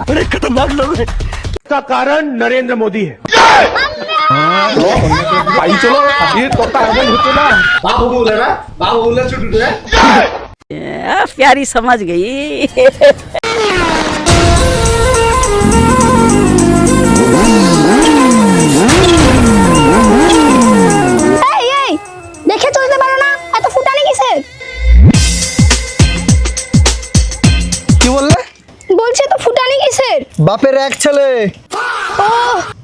बड़े खतरनाक लोग हैं। का कारण नरेंद्र मोदी है। भाई चलो ये तोता आगे होते ना बाबू बोले ना बाबू बोले छुट्टी है प्यारी समझ गई। দেখে চলতে পারো না, এত ফুটানি কিসের? কি বললে? বলছে তো ফুটানি কিসের? বাপের এক ছেলে। ও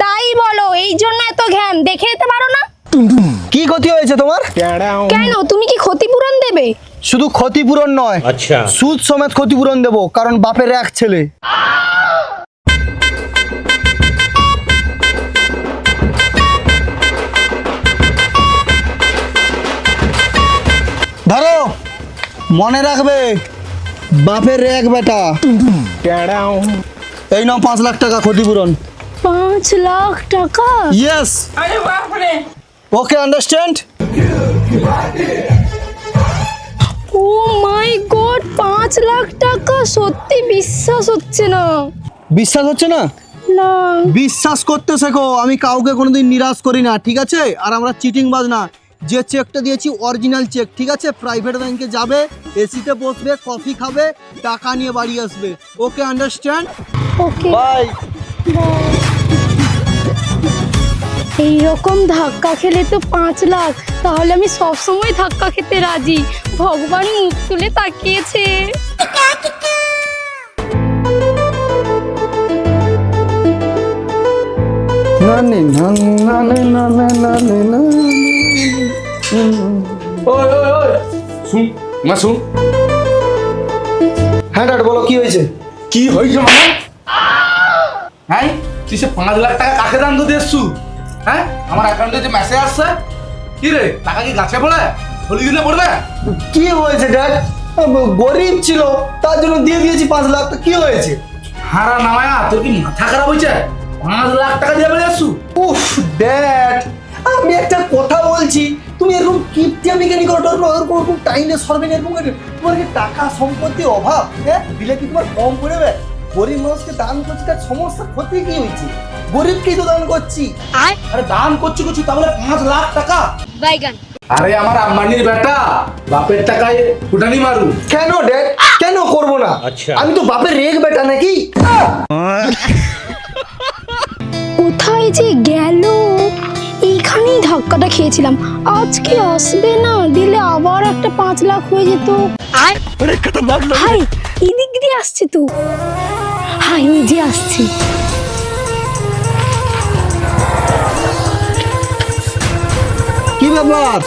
তাই বলো, এই জন্য এত ঘ্যাম, দেখে যেতে পারো না? কি ক্ষতি হয়েছে তোমার? কেন, তুমি কি ক্ষতিপূরণ দেবে? শুধু ক্ষতিপূরণ নয়, अच्छा সুদ সমেত ক্ষতিপূরণ দেবো, কারণ বাপের এক ছেলে। ধরো, মনে রাখবে বাপের এক বেটা। এই নাও 5 লাখ টাকা ক্ষতিপূরণ। 5 লাখ টাকা? ইয়েস। ওকে, আন্ডারস্ট্যান্ড? ও মাই গড, 5 লাখ টাকা! সত্যি বিশ্বাস হচ্ছে না। বিশ্বাস হচ্ছে না? না। বিশ্বাস করতে শেখো, আমি কাউকে কোনোদিন নিরাশ করি না, ঠিক আছে? আর আমরা চিটিংবাজ না। যে চেকটা দিয়েছি অরিজিনাল চেক, ঠিক আছে? প্রাইভেট ব্যাংকে যাবে, এসিতে বসবে, কফি খাবে, টাকা নিয়ে বাড়ি আসবে। ওকে, আন্ডারস্ট্যান্ড? Okay bye. এইরকম ধাক্কা খেলে তো 5 লাখ, তাহলে আমি সব সময় ধাক্কা খেতে রাজি। ভগবান মুখ তুলে তাকিয়েছে। ওই ওই ওই শুন মাসুম হ্যাঁ ড্যাড, বলো কি হয়েছে? কি হয়েছে মানে হ্যাঁ তুই সে 5 লাখ টাকা কাকে দান দিয়েছু? হ্যাঁ আমার অ্যাকাউন্টে যে মেসেজ আসছে, কি রে টাকা কি গাছে পড়ে হলি দিলে পড়বে? কি হয়েছে ড্যাড? গরিব ছিল তার জন্য দিয়ে দিয়েছি 5 লাখ, তো কি হয়েছে? হারা নামায়া তোর কি মাথা খারাপ হয়েছে? 5 লাখ টাকা দিয়ে বেরিয়েছু? উফ ড্যাড, আমি একটা কথা বলছি, তুমি এরকম কিপটিয়ামি কেন করো? ওরকম টাইমে সরবে না, এরকম করে। তোমার কি টাকা সম্পত্তি অভাব? হ্যাঁ, দিলে কি তোমার কম পড়বে? গরিব মানুষকে দান করছি, তার সমস্যা ক্ষতি কি হয়েছে? গরিবকেই তো দান করছি। আরে দান করছি তাহলে 5 লাখ টাকা? বাইগান। আরে আমার আম্বানির বেটা, বাপের টাকায় ফুটানি মারু। কেন ড্যাড, কেন করব না? আচ্ছা। আমি তো বাপের রেগ বেটা নাকি? কোথায় যে গেল? এইখানেই ধাক্কাটা খেয়েছিলাম। আজকে আসবে না, দিলে আবার একটা 5 লাখ হয়ে যেত। बड़े खतरनाक लोग हैं। হাই, এদিক দিয়ে আসছে তো। হাই, নিজে আসছে। কি ব্যাপার,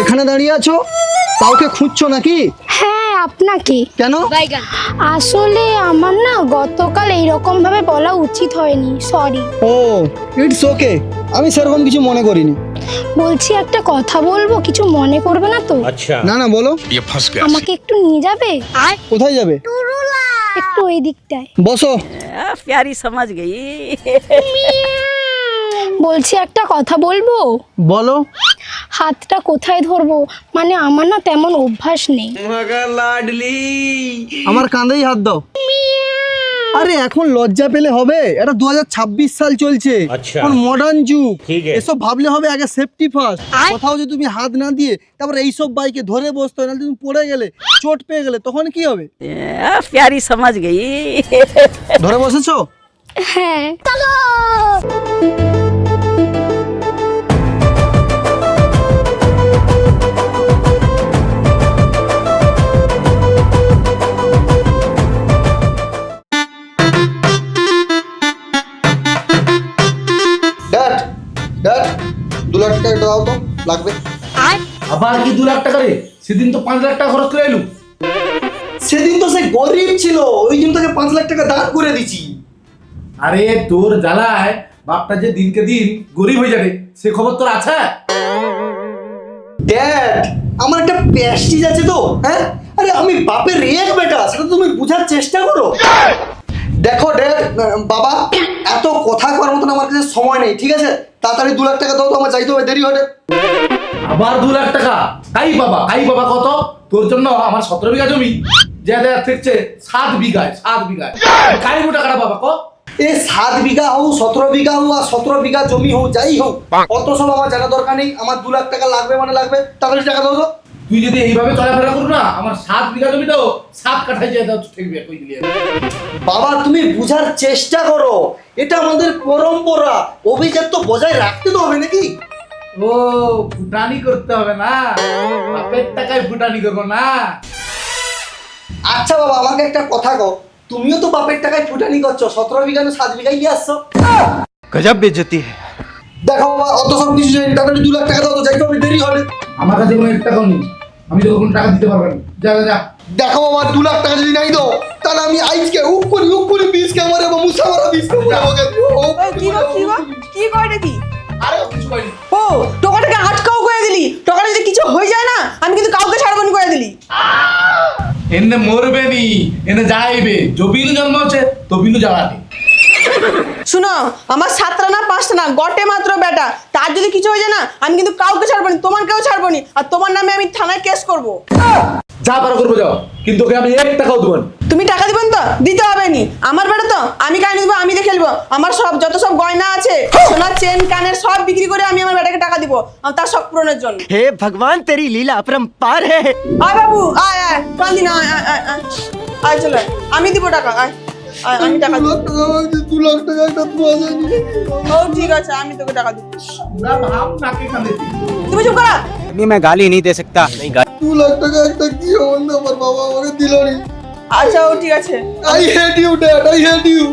এখানে দাঁড়িয়ে আছো? কাউকে খুঁজছো নাকি? হ্যাঁ, আপনাকে। কেন? আসলে আমার না গতকাল এইরকম ভাবে বলা উচিত হয়নি, সরি। ও, ইটস ওকে, আমি সেরকম কিছু মনে করিনি। বলছি একটা কথা বলবো, কিছু মনে করবে না তো? अच्छा না না, বলো। আমাকে একটু নিয়ে যাবে? কোথায় যাবে? একটু ওই দিকটায়। বসো। प्यारी समझ गई। বলছি একটা কথা বলবো? বলো। হাতটা কোথায় ধরবো? মানে আমার না তেমন অভ্যাস নেই। আমার কাঁধেই হাত দাও। আরে এখন লজ্জা পেলে হবে? এটা 2026 সাল চলছে, আচ্ছা। এখন মডার্ন যুগ। ঠিক আছে। এসব ভাবলে হবে? আগে সেফটি ফার্স্ট। কোথাও যদি তুমি হাত না দিয়ে তারপরে এইসব বাইকে ধরে বসতে হয়, নাহলে তুমি পড়ে গেলে, চোট পেয়ে গেলে, তখন কি হবে? प्यारी समझ गई। ধরে বসেছো? হ্যাঁ। ড্যাড, ড্যাড, 2 লাখ টাকা দাও তো, লাগবে। আবার কি 2 লাখ টাকা রে? সেদিন তো 5 লাখ টাকা খরচ করে এলু। সেদিন তো সে গরিব ছিল, ওই জন্য তাকে 5 লাখ টাকা দান করে দিছি। আরে তোর জ্বালায় বাপটা যে দিনকে দিন গরিব হয়ে যাবে, সে খবর তোর আছে? ড্যাড, আমার একটা প্যাস্টিজ আছে তো, হ্যাঁ? আরে আমি বাপের রেগ বেটা, সেটা তুমি বোঝার চেষ্টা করো। দেখো ড্যাড, বাবা, এত কথা করার মতন আমার কাছে সময় নেই, ঠিক আছে? তাড়াতাড়ি 2 লাখ টাকা দাও তো, আমার যাইতে হবে, দেরি হবে। আবার 2 লাখ টাকা? কাই বাবা কত? তোর জন্য আমার 17 বিঘা জমি যা যা থাকছে 7 বিঘায় কাই গো টাকাটা বাবা কো এ 7 বিঘা হোক 17 বিঘা হোক আর 17 বিঘা জমি হোক যাই হোক অত সব আমার জানা দরকার নেই। আমার 2 লাখ টাকা লাগবে মানে লাগবে, তাড়াতাড়ি টাকা দাও তো। তুই যদি এইভাবে চলাফেরা করু না আমার 7 বিঘা জমিটাও 7 কাঠায় যায় দাও ঠিকবে কই দিলি বাবা তুমি বুঝার চেষ্টা করো, এটা আমাদের পরম্পরা, অভিজাত তো বজায় রাখতে তো হবে নাকি? ও ফুটানি করতে হবে না, বাপের টাকায় ফুটানি করবো না। আচ্ছা বাবা আমাকে একটা কথা কও, তুমিও তো বাপের টাকায় ফুটানি করছো, 17 বিঘা না 7 বিঘাই নিয়ে আসছো। गजब बेइज्जती है। দেখো বাবা অত সব কিছু জানি, তাড়াতাড়ি 2 লাখ টাকা দাও তো, যাইতে হবে, দেরি হবে। আমার কাছে কোনো 1 টাকাও নেই, আমি তো কোনো টাকা দিতে পারবো না। যা যা যা দেখো বাবা 2 লাখ টাকা যদি নাই দাও তাহলে আমি আজকে উপ করে 20 কে মারে বা মুসা মারা 20 কে মারে কি করে নাকি? আরে কিছু কইনি। ও টাকাটাকে আটকাও করে দিলি, টাকাটা যদি কিছু হয়ে যায় না আমি কিন্তু কাউকে ছাড়বো না করে দিলি। এনে মরবে নি, এনে যাইবে, জবিনু জন্ম হচ্ছে তবিনু জ্বালানি। শুনো আমার 7টা না 5টা না গটে মাত্র বেটা, তার যদি কিছু হয়ে যায় না আমি কিন্তু কাউকে ছাড়বো না, তোমার কেউ ছাড়বো না, আর তোমার নামে আমি থানায় কেস করব। যা পারো করবো যাও, কিন্তু ওকে আমি 1 টাকাও দেবো না। তুমি টাকা দিবেন তো? দিতে হবে নি, আমার বেটা তো, আমি কাহিনী দেবো, আমি দেখে খেলবো। আমার সব যত সব গয়না আছে সোনার চেন কানের সব বিক্রি করে আমি আমার বেটাকে টাকা দিব তার শখ পূরণের জন্য। हे भगवान तेरी लीला अपरंपार है। আয় বাবু আয় আয় কান্দি না, আয় আয় আয় আয় চলে আয়। আমি দিব টাকা, আয় আয় আমি টাকা দিব। 2 লাখ টাকা একটা পাওয়া যায়নি। ও ঠিক আছে আমি তোকে টাকা দিব। না ভাব নাকে কানে দি। তুমি চুপ করা। नहीं मैं गाली नहीं दे सकता। नहीं गाली 2 লাখ টাকা একটা কি হলো, আমার বাবা আমাকে দিল না। আচ্ছা ও ঠিক আছে, I hate you dad, I hate you.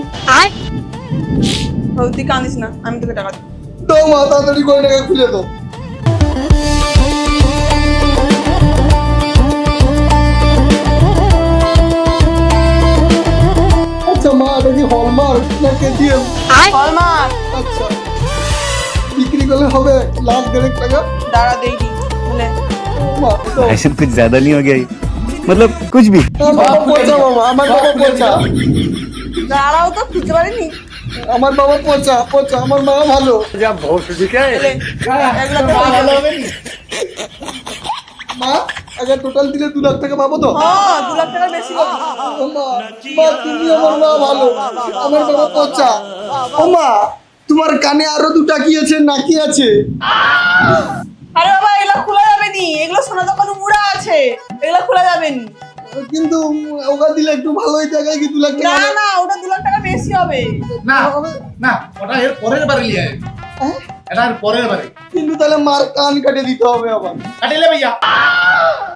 ও তুই কান্দিস না, আমি তোকে টাকা দিব। দাও মা তাড়াতাড়ি করে টাকা খুলে দাও। আচ্ছা মা এটা কি হলমার্ক না কেটিএম? হলমার্ক। আচ্ছা বিক্রি করলে হবে 1.5 টাকা। দাঁড়া দেইনি বলে মা দাও। ऐसे कुछ ज्यादा नहीं हो गया ये? मतलब कुछ भी। আমার বাবা পচা মামা, আমার বাবা পচা। দাঁড়াও তো খুঁজতে পারিনি। আমার বাবা পচা পচা, আমার মা ভালো। বলে, এগুলো তো ভালো হবে নি। মা আগে টোটাল দিলে 2 লাখ টাকা পাবো তো? হ্যাঁ 2 লাখ টাকা বেশি পাবো। ও মা, মা তুমি আমার মা ভালো, আমার বাবা পচা। ও মা তোমার কানে আরো 2টা কি আছে নাকি আছে? আরে বাবা এগুলো খোলা যাবে নি, এগুলো সোনা দোকানে মুড়া আছে, এগুলো খোলা যাবে নি। কিন্তু ওটা দিলে একটু ভালোই দেখায় কি 2 লাখ না টাকা? না ওটা 2 লাখ টাকা বেশি হবে। না না ওটা এর পরের বারে লিয়ে আয়। হ্যাঁ? এটা এর পরের বারে কিন্তু তাহলে মার কান কাটে দিতে হবে আবার। কাটিলে ভাইয়া।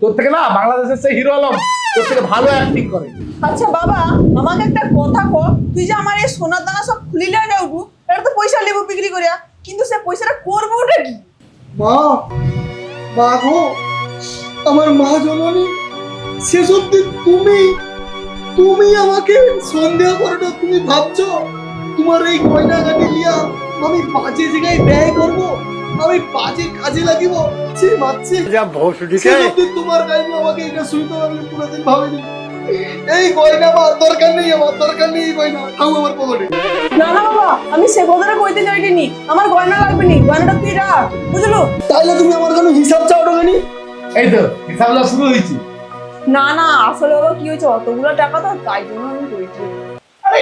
তোর থেকে না বাংলাদেশের সেই হিরো আলম তোর থেকে ভালো অ্যাক্টিং করে। আচ্ছা বাবা আমাকে একটা কথা কর, তুই যে আমার এই সোনার দানা সব খুলিলে না উঠু, এটা তো পয়সা লেবু বিক্রি করিয়া, কিন্তু সে পয়সাটা করবো ওটা কি? মা মা গো, আমার মা জননী শেষ অব্দি তুমি আমাকে সন্দেহ করো না। তুমি ভাবছো তোমার এই গয়না গাটি লিয়া আমি বাজে জায়গায় ব্যয় করব, আমি বাজে কাজে লাগিব? সে মাচ্ছে তোমার গাইবে আমাকে এটা শুনতে পারলে পুরোদিন ভাবিনি। এই গয়না আমার দরকার নেই, আমার দরকার নেই এই গয়না, খাও আমার পকেটে। না না বাবা আমি সে কথাটা কইতে চাইনি, আমার গয়না লাগবে নি, গয়নাটা তুই রাখ বুঝলো। তাইলে তুমি আমার জন্য হিসাব চাও টাকানি? এই তো হিসাবটা শুরু হয়েছে। না না আসলে বাবা কি হয়েছে অতগুলো টাকা তো তাই জন্য আমি কইছি। আরে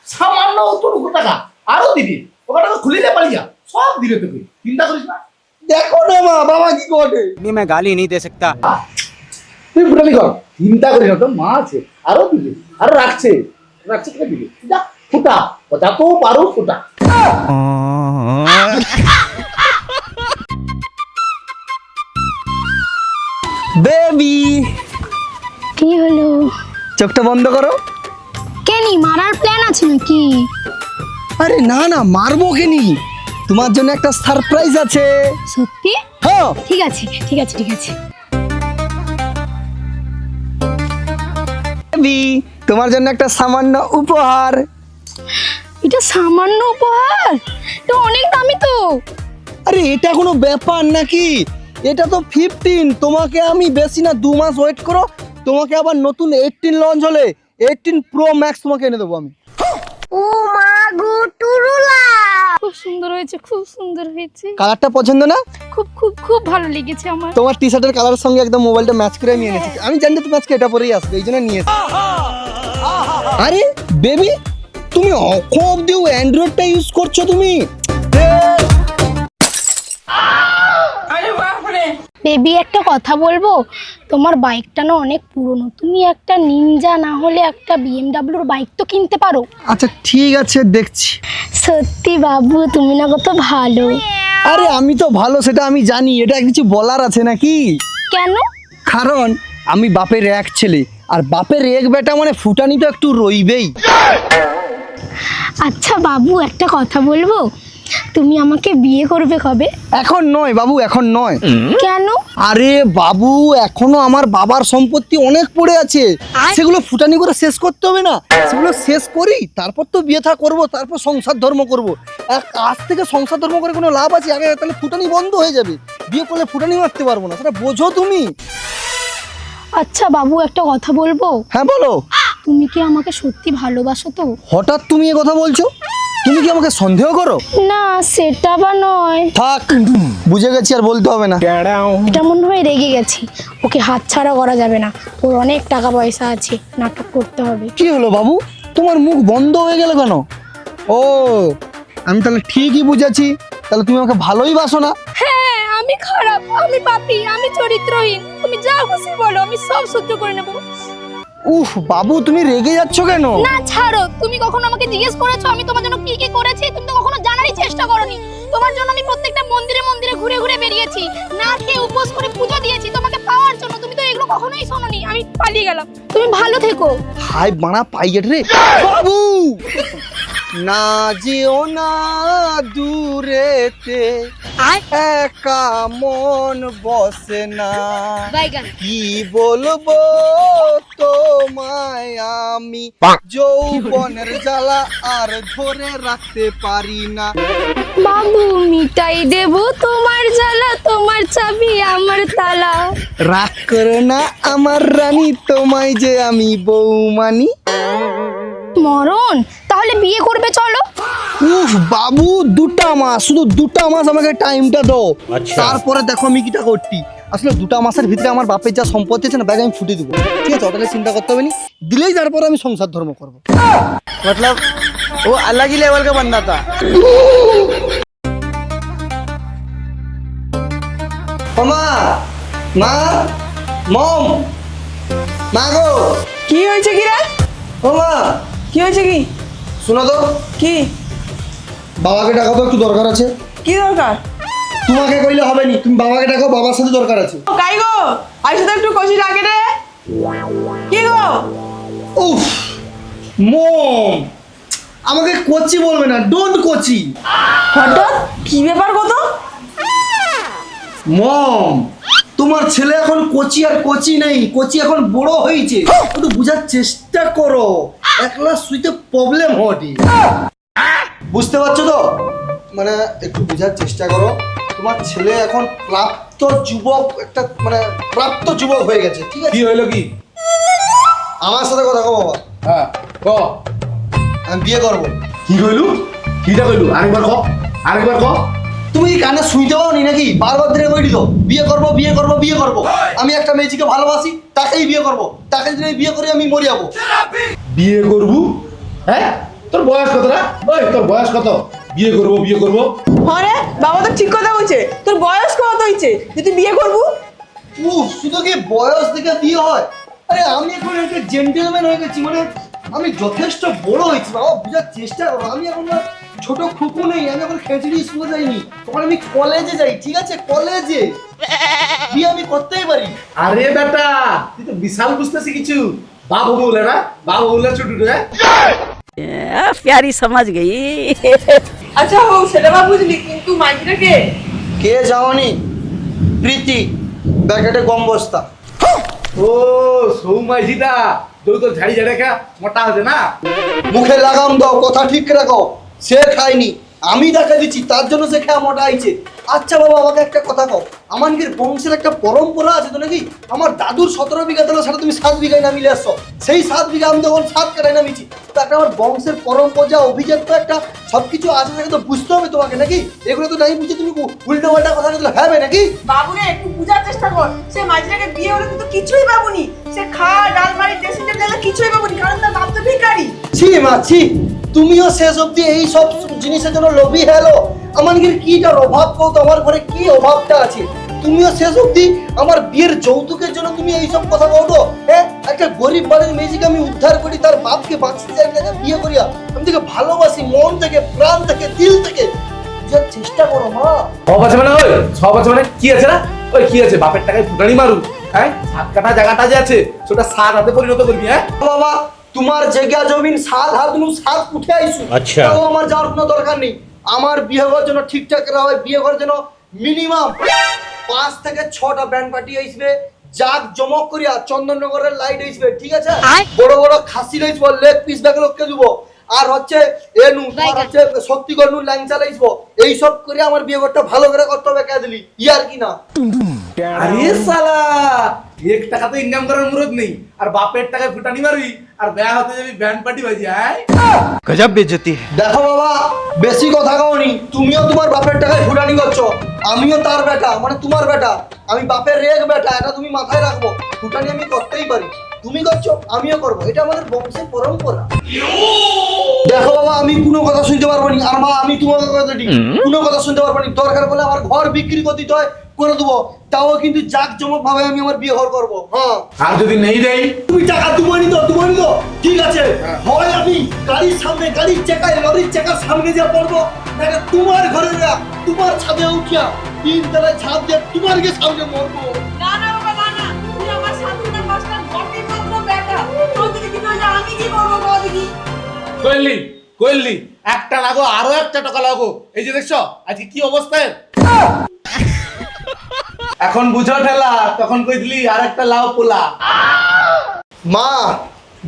সামান্য অতটুকু টাকা আরো দিবি, ওটা টাকা খুলিলে পালিয়া সব দিবে তোকে, চিন্তা করিস না। দেখো না মা বাবা কি করে। नहीं मैं गाली नहीं दे सकता। তুই ফুটালি কর, চিন্তা করিস না, তোর মা আছে আরো দিবে, আরো রাখছে তোকে দিবে। যা ফুটা, যত পারো ফুটা। বেবি কি হলো? চোখটা বন্ধ করো। কেনি মারার প্ল্যান আছে নাকি? আরে না না মারবো কেনি, তোমার জন্য একটা সারপ্রাইজ আছে। সত্যি? হ্যাঁ ঠিক আছে ঠিক আছে ঠিক আছে। বেবি তোমার জন্য একটা সামান্য উপহার। এটা সামান্য উপহার? এটা অনেক দামি তো। আরে এটা কোনো ব্যাপার নাকি, এটা তো 15। তোমাকে আমি বেশি না 2 মাস ওয়েট করো, তোমাকে আবার নতুন 18 লঞ্চ হলে 18 প্রো ম্যাক্স তোমাকে এনে দেবো আমি। ও মা গো টুরুলা, খুব সুন্দর হয়েছে খুব সুন্দর হয়েছে। কালারটা পছন্দ না? খুব খুব খুব ভালো লেগেছে আমার। তোমার টি শার্টের কালারের সঙ্গে একদম মোবাইলটা ম্যাচ করে আমি এনেছি। আমি জানি তুমি আজকে এটা পরেই আসবে, এই জন্য নিয়েছি। আরে বেবি, তুমি অবধিও অ্যান্ড্রয়েডটা ইউজ করছো তুমি? বেবি একটা কথা বলবো, তোমার বাইকটা না অনেক পুরনো, তুমি একটা নিনজা না হলে একটা বিএমডাব্লিউর বাইক তো কিনতে পারো। আচ্ছা ঠিক আছে, দেখছি। সত্যি বাবু তুমি না কত ভালো। আরে আমি তো ভালো সেটা আমি জানি, এটা কিছু বলার আছে নাকি? কেন? কারণ আমি বাপের এক ছেলে, আর বাপের এক বেটা মানে ফুটানি তো একটু রইবেই। আচ্ছা বাবু একটা কথা বলবো, তুমি আমাকে বিয়ে করবে কবে? এখন নয় বাবু, এখন নয়। কেন? আরে বাবু, এখনো আমার বাবার সম্পত্তি অনেক পড়ে আছে, সেগুলো ফুটানি করে শেষ করতে হবে না? সেগুলো শেষ করি, তারপর তো বিয়ে থা করবো, তারপর সংসার ধর্ম করবো। আজ থেকে সংসার ধর্ম করে কোনো লাভ আছে? আগে তাহলে ফুটানি বন্ধ হয়ে যাবে, বিয়ে করলে ফুটানি মারতে পারবো না, সেটা বোঝো তুমি। আচ্ছা বাবু একটা কথা বলবো। হ্যাঁ বলো। তুমি কি আমাকে সত্যি ভালোবাসো তো? হঠাৎ তুমি এ কথা বলছো? তুমি কি আমাকে সন্দেহ করো? না সেটা বা নয়। থাক, বুঝে গেছি, আর বলতে হবে না। এটা মনে হয় রেগে গেছি, ওকে হাতছাড়া করা যাবে না, ওর অনেক টাকা পয়সা আছে, নাটক করতে হবে। কি হলো বাবু, তোমার মুখ বন্ধ হয়ে গেল কেন? ও, আমি তাহলে ঠিকই বুঝেছি, তাহলে তুমি আমাকে ভালোই বাসো না? হ্যাঁ আমি খারাপ, আমি পাপী, আমি চরিত্রহীন, তুমি যা খুশি বলো, আমি সব সহ্য করে নেব। উফ বাবু, তুমি রেগে যাচ্ছ কেন? না ছাড়ো, তুমি কখনো আমাকে জিজ্ঞেস করেছো আমি তোমার জন্য কি কি করেছি? তুমি তো কখনো জানারই চেষ্টা করোনি। তোমার জন্য আমি প্রত্যেকটা মন্দিরে মন্দিরে ঘুরে ঘুরে বেরিয়েছি, না খেয়ে উপোস করে পুজো দিয়েছি তোমাকে পাওয়ার জন্য, তুমি তো এগুলো কখনোই শোনোনি। আমি পালিয়ে গেলাম, তুমি ভালো থেকো। হাই বানা পাইয়েট রে বাবু, না যেও না দূরেতে, একা মন বসে না, কি বলবো তোমায় আমি, যৌবনের জ্বালা আর ধরে রাখতে পারি না। বাবু মিটাই দেব তোমার জ্বালা, তোমার চাবি আমার তালা। রাগ করো না আমার রানী, তোমায় যে আমি বউ মানি। মরণ, তাহলে বিয়ে করবে চলো। উফ বাবু, 2টা মাস, শুধু 2টা মাস আমাকে টাইমটা দাও, তারপরে দেখো আমি কিটা করছি। আসলে 2টা মাসের ভিতরে আমার বাপের যা সম্পত্তি আছে না, ব্যাগ আমি ফুটে দেবো, ঠিক আছে? ওটাকে চিন্তা করতে হবে না, দিলেই তারপর আমি সংসার ধর্ম করবো। मतलब वो अलग ही लेवल का बंदा था। মা, মা, মম, মা গো। কি হয়েছে কি রে? ও মা, কি হয়েছে কি? শোনো তো, কি বাবাকে ডাকাবো, একটু দরকার আছে। কি দরকার? তোমাকে কইলে হবে নি, তুমি বাবাকে ডাকো, বাবার সাথে দরকার আছে। কাই গো, আইসো তো একটু কষি ডাকে রে। কি গো? উফ মম, আমাকে কোচি বলবে না, ডোন্ট কোচি। হঠাৎ কি ব্যাপার কত? মম, তোমার ছেলে এখন কোচি আর কোচি নেই, কোচি এখন বড় হয়েছে, একটু বুঝার চেষ্টা করো, একলা শুইতে প্রবলেম হটি, বুঝতে পারছো তো? মানে একটু বুঝার চেষ্টা করো, তোমার ছেলে এখন প্রাপ্ত যুবক, একটা মানে প্রাপ্ত যুবক হয়ে গেছে, ঠিক আছে? কি হইলো কি? আমার সাথে কথা কও বাবা, হ্যাঁ ক। আমি বিয়ে করবো। কি কইলু? কিটা কইলু? আরেকবার ক, আরেকবার ক। তুমি কি কানে শুনতে পাও নি নাকি? বারবার ধরে কই দিছো বিয়ে করবো বিয়ে করবো বিয়ে করবো। আমি একটা মেয়েকে ভালোবাসি, তাকেই বিয়ে করবো, তাকে যদি বিয়ে করি আমি মরে যাবো। বিয়ে করবু? হ্যাঁ, তোর বয়স কত রে? ওই তোর বয়স কত? বিয়ে করবো বিয়ে করবো? আরে বাবা তো ঠিক কথা বলছে, তোর বয়স কত হয়েছে যে তুই বিয়ে করবু? উফ, শুধু কি বয়স দেখে বিয়ে হয়? আরে আমি এখন একটা জেন্টেলম্যান হয়ে গেছি, মানে আমি যথেষ্ট বড় হয়েছি বাবা, বুঝার চেষ্টা করো। আমি এখন না ছোট খুকু নেই, আমি এখন খেঁচড়ি স্কুলে যাইনি, তখন আমি কলেজে যাই, ঠিক আছে? কলেজে বিয়ে আমি করতেই পারি। আরে বেটা, তুই তো বিশাল বুঝতেছি কিছু। বাবু বলে না, বাবু বলে ছোট রে। प्यारी समझ गई। আচ্ছা ও সেটা বা বুঝলি, কিন্তু মাইকিটা কে? কে যাওনি? প্রীতি, ব্যাকেটে গম বস্তা। ও সৌমাইজিটা, তুই তো ঝাড়ি ঝাড়ে খা মোটা হচ্ছে না। মুখে লাগাম দাও, কথা ঠিক রাখো। সে খায়নি, আমি দেখা দিচ্ছি, তার জন্য সে খেয়া মোটা হয়েছে। আচ্ছা বাবা, আমাকে একটা কথা কও, আমার কি বংশের একটা পরম্পরা আছে তো নাকি? আমার দাদুর 17 বিঘা তাহলে সেটা তুমি 7 বিঘায় নামিলে আসছো, সেই 7 বিঘা আমি তখন 7 কাটায় নামিছি। তো একটা আমার বংশের পরম্পরা অভিজাত তো একটা সবকিছু আছে, সেটা তো বুঝতে হবে তোমাকে নাকি? এগুলো তো নাই বুঝে তুমি উল্টো পাল্টা কথা বললে হবে নাকি? বাবুরে একটু বুঝার চেষ্টা কর, সে মাঝরাকে বিয়ে হলে তুই তো কিছুই পাবুনি। সে খাওয়া ডালমারি ড্রেসিং টেবিল কিছুই পাবুনি, কারণ তার বাপ তো ভিখারি। ছি মা ছি, তুমিও শেষ অব্দি এই সব জিনিসের জন্য লোভী হ্যালো। আমার কিটার অভাব কও তো, আমার ঘরে কি অভাবটা আছে? তুমিও শেষ অব্দি আমার বিয়ের যৌতুকের জন্য তুমি এইসব কথা কও তো। হ্যাঁ, একটা গরিব বাড়ির মেয়েকে আমি উদ্ধার করি, তার বাপকে বাঁচিয়ে যাই তাকে বিয়ে করিয়া আমি তাকে ভালোবাসি মন থেকে, প্রাণ থেকে, দিল থেকে। বুঝার চেষ্টা করো মা। সব আছে মানে ওই সব আছে মানে কি আছে না? ওই কি আছে, বাপের টাকায় ফুটানি মারু? হ্যাঁ, 7 কাঠা জায়গাটা যে আছে সেটা 7 হাতে পরিণত করবি। হ্যাঁ বাবা, তোমার জায়গা জমিন 7 হাত নু 7 উঠে আইসু। আচ্ছা। তাও আমার যাওয়ার কোনো দরকার নেই। আমার বিয়ে হওয়ার জন্য ঠিকঠাক করা হয়, বিয়ে করার জন্য মিনিমাম 5 থেকে 6টা ব্যান্ড পার্টি আসবে, জাক জমক করিয়া চন্দননগরের লাইট আসবে, ঠিক আছে? বড় বড় খাসি আসবো, লেগ পিস ব্যাগ লোককে দিব, আর হচ্ছে এনু তোমার হচ্ছে শক্তিগড় নু ল্যাংচা লাইসবো। এইসব করে আমার বিয়ে ঘরটা ভালো করে করতে হবে, কে দিলি ইয়ার কি না? আরে শালা, 1 টাকা তো ইনকাম করার মুরত নেই, আর বাপের টাকায় ফুটানি মারবি, আর ব্যয় হতে যাবি ব্যান্ড পার্টি বাজি। হ্যাঁ, गजब बेइज्जती है। দেখো বাবা, বেশি কথা কওনি। তুমিও তোমার বাপের টাকায় ফুটানি করছো, আমিও তার বেটা, মানে তোমার বেটা। আমি বাপের রেগ বেটা, এটা তুমি মাথায় রাখবো। ফুটানি আমি করতেই পারি, তুমি করছো আমিও করবো, এটা আমাদের বংশের পরম্পরা। দেখো বাবা, আমি কোনো কথা শুনতে পারবো না, আর মা আমি তোমাকে কথা দিই, কোনো কথা শুনতে পারবো না। দরকার বলে আমার ঘর বিক্রি করে দিতে হয়, করে দেবো, তাও কিন্তু জাঁকজমক ভাবে আমি আমার বিয়ে ঘর করবো। হ্যাঁ, আর যদি নেই দেই, তুমি টাকা তুমি তো ঠিক আছে। হয় আমি গাড়ির সামনে, গাড়ির চাকায়, লরির চাকার সামনে যা পড়বো, নাকি তোমার ঘরে না, তোমার ছাদে উঠিয়া 3 তলায় ছাদ দিয়ে তোমার কে সামনে মরবো। না না বাবা, না না, তুই আমার সাথে না মাস্টার ঘটি মাত্র বেটা, তোর দিকে কি কইলা আমি কি করব বাবা দেখি? কইলি কইলি একটা লাগো, আরো একটা টাকা লাগো। এই যে দেখছো আজকে কি অবস্থায়। এখন বুঝো ঠেলা, তখন কই দিলি আর একটা লাও পোলা। মা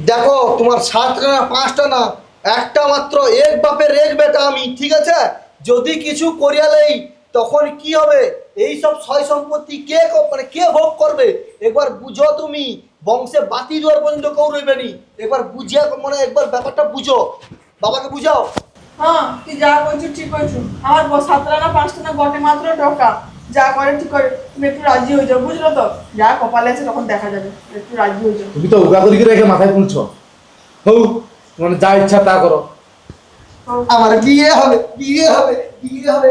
দেখো, তোমার 7টা না 5টা না, একটা মাত্র এক বাপের এক বেটা আমি, ঠিক আছে? যদি কিছু করিয়ালেই তখন কি হবে? এই সব সয় সম্পত্তি কে মানে কে ভোগ করবে? একবার বুঝো তুমি, বংশে বাতি দেওয়ার পর্যন্ত কেউ রইবে নি। একবার বুঝিয়া, মানে একবার ব্যাপারটা বুঝো, বাবাকে বুঝাও। হ্যাঁ, তুই যা কইছিস ঠিক কইছিস। আমার 7টা না 5টা না ঘটে মাত্র টাকা, যা করে ঠিক করে। তুমি একটু রাজি হয়ে যাও, বুঝলো তো? যা কপালে আছে তখন দেখা যাবে, একটু রাজি হয়ে যাও। তুমি তো উগা করি রেখে মাথায় পুনছো। হউ, মানে যা ইচ্ছা তা করো। আমার বিয়ে হবে, বিয়ে হবে, বিয়ে হবে।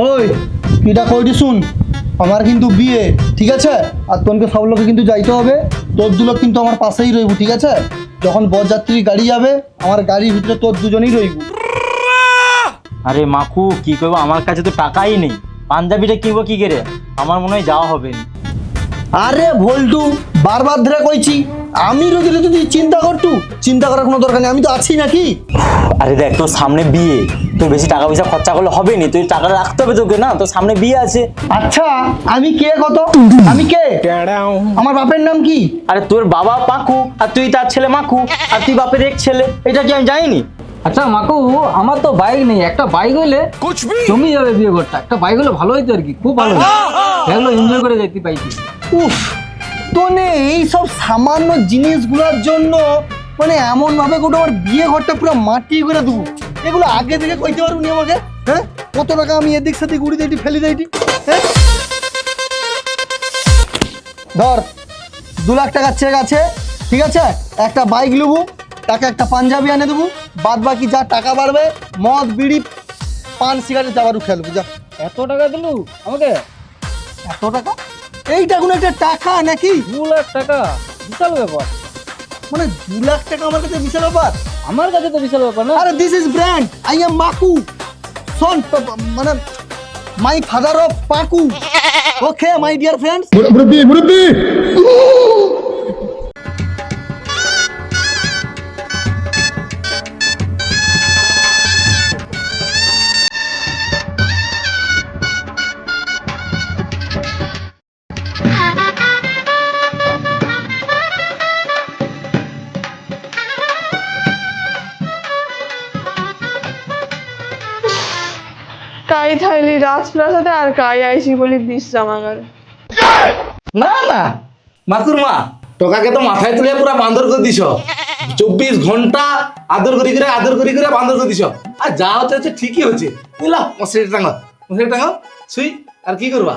ওই কিটা কইটি শুন, আমার কিন্তু বিয়ে, ঠিক আছে? আর তোনকে সব লোকে কিন্তু যাইতে হবে, তোর দুলোক কিন্তু আমার পাশেই রইব, ঠিক আছে? যখন বরযাত্রী গাড়ি যাবে, আমার গাড়ির ভিতরে তোর দুজনেই রইব। আরে মাকু কি করবো, আমার কাছে তো টাকাই নেই। পাঞ্জাবিটা কিনবো কি করে, আমার মনে হয় যাওয়া হবে না। আরে ভোল্টু, বারবার ধরে কইছি, আমি রইলে তুই চিন্তা করতু, চিন্তা করার কোনো দরকার নেই, আমি তো আছি নাকি? আরে দেখ, তোর সামনে বিয়ে, তুই বেশি টাকা পয়সা খরচা করলে হবে না, তুই টাকা রাখতে হবে তোকে না, তোর সামনে বিয়ে আছে। আচ্ছা, আমি কে কত? আমি কে? আমার বাপের নাম কি? আরে তোর বাবা পাকু, আর তুই তার ছেলে মাকু, আর তুই বাপের এক ছেলে, এটা কি আমি জানিনি? আচ্ছা মাকু, আমার তো বাইক নেই, একটা বাইক হইলে জমি যাবে বিয়ে করতে। একটা বাইক হলে ভালো হইতো আর কি, খুব ভালো হতো, এগুলো এনজয় করে যেতে পাইছি। উফ, তোনে এই সব সামান্য জিনিসগুলোর জন্য মানে এমন ভাবে গোটা আমার বিয়ে ঘরটা পুরো মাটি করে দেবো, এগুলো আগে থেকে কইতে পারবো নি আমাকে? হ্যাঁ, কত টাকা আমি এদিক সেদিক উড়ি দিই, ফেলি দিই, হ্যাঁ? ধর 2 লাখ টাকার চেক আছে, ঠিক আছে? একটা বাইক নেবো, তাকে একটা পাঞ্জাবি এনে দেবো, বাদ বাকি যা টাকা বাড়বে মদ বিড়ি পান সিগারেট যাবারও খেলবো। যা। এত টাকা দিলু আমাকে? এত টাকা? এইটা কোনো একটা টাকা নাকি? 2 লাখ টাকা বিশাল ব্যাপার। মানে 2 লাখ টাকা আমার কাছে বিশাল ব্যাপার? আমার কাছে তো বিশাল ব্যাপার না। আরে this is brand, I am Maku, son মানে my father of Paku. Okay my dear friends. মুরব্বি যাই থাইলি রাজপ্রাসাদে আর কাই আইসি বলি বিশ্রামাগারে। না না মাকুর মা, টোকাকে তো মাথায় তুলে পুরো বান্দর করে দিছ। 24 ঘন্টা আদর করি করে বান্দর করে দিছ। আর যা হচ্ছে ঠিকই হচ্ছে। লা মশারি টাঙাও শুই। আর কি করবা?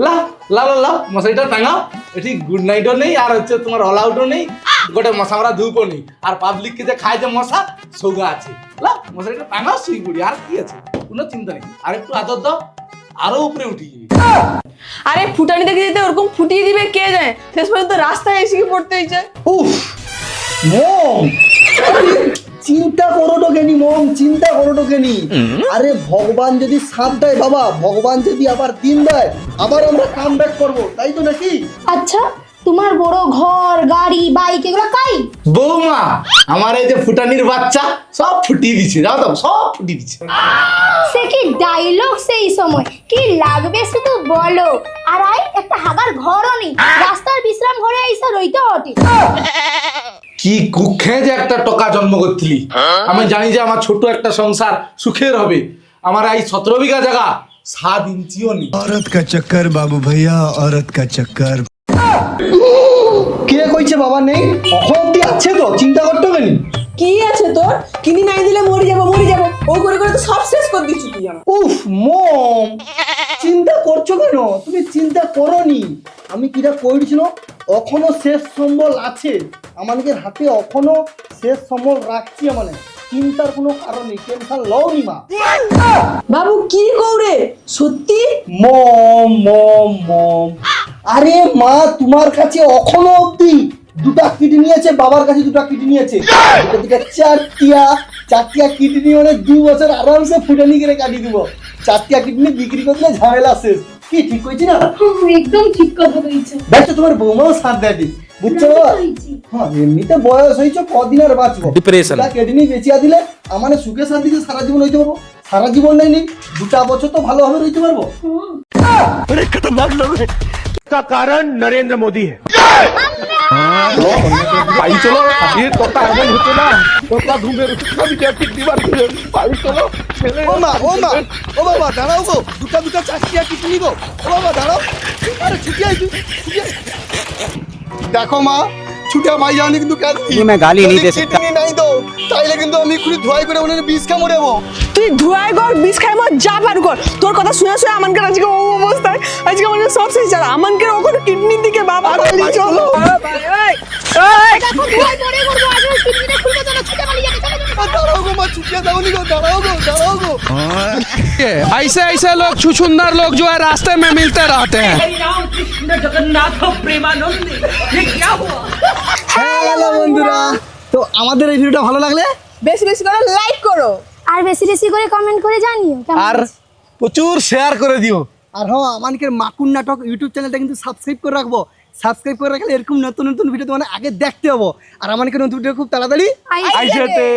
লা লা লা লা মশারিটা টাঙাও। এটি গুড নাইটও নেই, আর হচ্ছে তোমার অল আউটও নেই, গোটে মশা মারা ধূপও নেই। আর পাবলিক কে যে খায় যে মশা সৌগা আছে। লা মশারিটা টাঙাও, শুই পড়ি। আর কি আছে, কোনো চিন্তা নেই। আর একটু আদর দাও, আরো উপরে উঠি যাবে। আরে ফুটানি দেখে যেতে ওরকম ফুটিয়ে দিবে কে যায়, শেষ পর্যন্ত রাস্তায় এসে কি পড়তে হয়েছে। উফ মম, চিন্তা করো কেনি মম, চিন্তা করো কেনি। আরে ভগবান যদি সাথ দেয় বাবা, ভগবান যদি আবার দিন দেয়, আবার আমরা কাম ব্যাক করবো, তাই তো নাকি? আচ্ছা তোমার বড় ঘর গাড়ি বাইক এগুলো কাই? বৌমা, আমার এই যে ফুটানির বাচ্চা সব ফুটিয়ে দিচ্ছে, যাও দাও, সব ফুটিয়ে দিচ্ছে। সে কি ডায়লগ সেই সময়, কি লাগবে শুধু বলো। আর আই একটা হাগার ঘরও নেই, রাস্তার বিশ্রাম ঘরে আইসা রইতে হটে। কি কুক্ষে যে একটা টকা জন্ম করছিলি। আমি জানি যে আমার ছোট একটা সংসার সুখের হবে। আমার এই 17 বিঘা জায়গা 7 ইঞ্চিও নেই। औरत का चक्कर बाबू भैया, औरत का चक्कर। কে কইছে বাবা নেই? অখন্তি আছে তো, চিন্তা করতে হবে নি। কি আছে তোর? কিনি নাই দিলে মরি যাবো ও করে করে তো সব শেষ করে দিচ্ছি তুই আমার। উফ মম, চিন্তা করছো কেন? তুমি চিন্তা করোনি। আমি কিরা কইছিল, এখনো শেষ সম্বল আছে আমাদের হাতে, এখনো শেষ সম্বল রাখছি। মানে চিন্তার কোনো কারণ নেই, টেনশন লও নি মা। বাবু কি কৌরে সত্যি? মম মম মম, আরে মা তোমার কাছে এখনো অবধি 2টা কিডনি আছে, বাবার কাছে 2টা কিডনি আছে, দুটা চারটিয়া কিডনি মানে 2 বছর আরামসে ফুটানি করে কাটিয়ে দিব। 4টা কিডনি বিক্রি করলে ঝামেলা শেষ। কি ঠিক কইছি না? একদম ঠিক কথা কইছো। দেখো তোমার বৌমাও সাথ দেয়, বুঝছো বাবা? হ্যাঁ, এমনিতে বয়স হয়েছে, কদিন আর বাঁচবো। ডিপ্রেশন কিডনি বেচিয়া দিলে আমার সুখে শান্তিতে সারা জীবন হইতে পারবো। সারা জীবন নেই 2টা বছর তো ভালোভাবে রইতে পারবো। का कारण नरेंद्र मोदी है। ভাই চলো, এই কথা এমন হতো না। কথা ঘুমের আমি ঠিক দিবার ভাই চলো। ও মা ও বাবা দাঁড়াও গো, 2টা 4টিয়া কিডনি গো। ও বাবা দাঁড়াও, আরে ছুটি আইছি। দেখো মা, ছুটিয়া ভাই জানি কিন্তু কেন मैं गाली नहीं दे सकता। কিডনি নাই তো তাইলে কিন্তু আমি খুলি ধোয়াই করে ওনার বিষ কামড়ে দেবো। তুই ধুয়াই কর বিষ খাই মর যা পারু কর। তোর কথা শুনে শুনে আমানকে আজকে ও অবস্থায়, আজকে আমাকে সব শেষ যারা আমানকে ওখানে কিডনির দিকে বাবা বলি চলো। দেখো ধুয়াই পড়ে করবো, আজ কিডনিটা খুলবে চলো, ছুটে পালিয়ে যাবে। দাঁড়াও গো মা, ছুটিয়া দাওনি গো, দাঁড়াও গো। ऐसे ऐसे लोग छुछुंदर लोग जो है रास्ते में मिलते रहते हैं। হ্যালো বন্ধুরা, তো আমাদের এই ভিডিওটা ভালো লাগলে বেশি বেশি করে লাইক করো আর বেশি বেশি করে কমেন্ট করে জানিও কেমন আর হয়েছে। প্রচুর শেয়ার করে দিও। আর হ্যাঁ, আমাদের মাকুন নাটক ইউটিউব চ্যানেলটা কিন্তু সাবস্ক্রাইব করে রাখবো। সাবস্ক্রাইব করে রাখলে এরকম নতুন নতুন ভিডিও তোমার আগে দেখতে হবো। আর আমাদের নতুন ভিডিও খুব তাড়াতাড়ি আইসেতে।